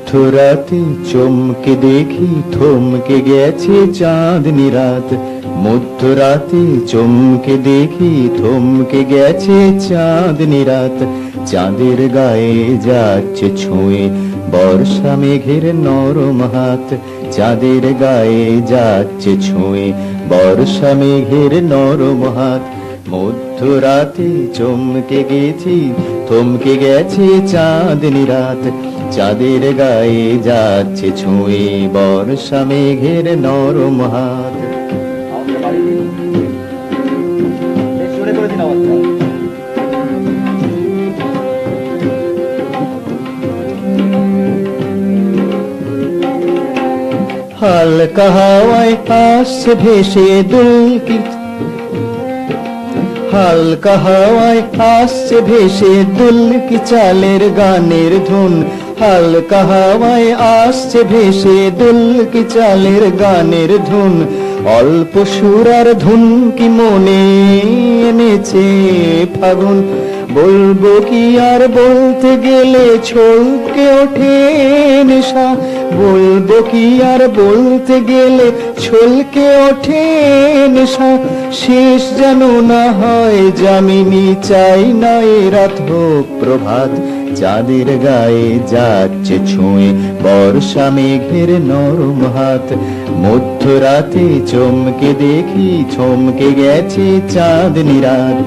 মধ্যরাতে চমকে দেখি থমকে গেছে চাঁদনি রাত। মধ্যরাতে চমকে দেখি থমকে গেছে চাঁদনি রাত। চাঁদের গায়ে যাচ্ছে ছুঁয়ে বর্ষা মেঘের নরম হাত। চাঁদের গায়ে যাচ্ছে ছুঁয়ে বর্ষা মেঘের নরম হাত। মধ্যরাতে চমকে গেছি থমকে গেছে চাঁদনি রাত। চাঁদের গায়ে যাচ্ছে ছুঁয়ে বর্ষা মেঘের নরম হাত। হালকা হাওয়ায় আসছে ভেসে দুলকি, হালকা হাওয়ায় আসছে ভেসে দুলকি চালের গানের ধুন। হালকা হাওয়ায় আসছে ভেসে দুলকি চালের গানের ধুন। অল্প সুরার ধুন কি মনে এনেছে ফাগুন। বলবো কি আর বলতে গেলে ছলকে ওঠে নেশা। বলবো কি আর বলতে গেলে ছলকে ওঠে নেশা। শেষ যেন না হয় যামিনী, চাই না এ রাত হোক প্রভাত। চাঁদের গায়ে যাচ্ছে ছুঁয়ে বর্ষা মেঘের নরম হাত। মধ্যরাতে চমকে দেখি থমকে গেছে চাঁদনি রাত।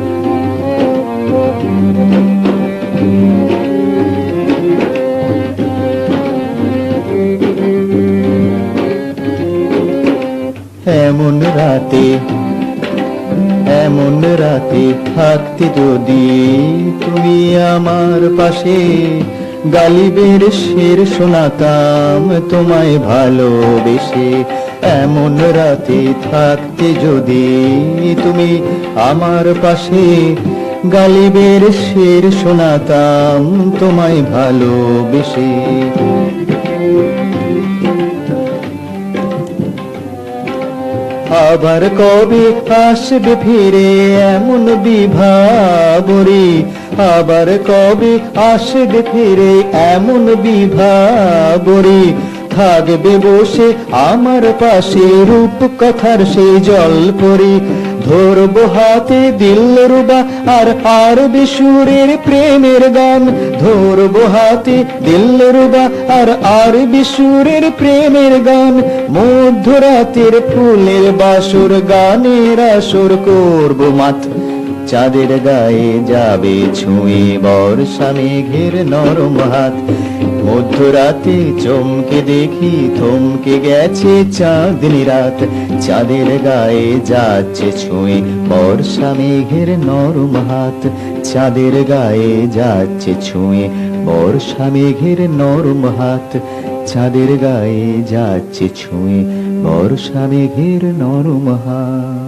এমন রাতে, এমন রাতে থাকতে যদি তুমি আমার পাশে, গালিবের শের শোনাতাম তোমায় ভালোবেসে। এমন রাতে থাকতে যদি তুমি আমার পাশে, গালিবের শের শোনাতাম তোমায় ভালোবেসে। আবার কবে আসবে ফিরে এমন বিভাবরী। আবার কবে আসবে ফিরে এমন বিভাবরী। থাকবে বসে আমার পাশে রূপ কথার সেই জলপরি। ধরবো হাতে দিলরুবা আর আরবি সুরের প্রেমের গান। ধরবো হাতে দিলরুবা আর আরবি সুরের প্রেমের গান। মধ্যরাতের ফুলের বাসর গানের আসর করবো মাত। চাঁদের গায়ে যাবে ছুঁয়ে বর্ষা মেঘের নরম হাত। মধ্যরাতে চমকে দেখি থমকে গেছে চাঁদনি রাত। চাঁদের গায়ে যাচ্ছে ছুঁয়ে বর্ষা মেঘের নরম হাত। চাঁদের গায়ে যাচ্ছে ছুঁয়ে বর্ষা মেঘের নরম হাত। চাঁদের গায়ে যাচ্ছে ছুঁয়ে বর্ষা মেঘের নরম হাত।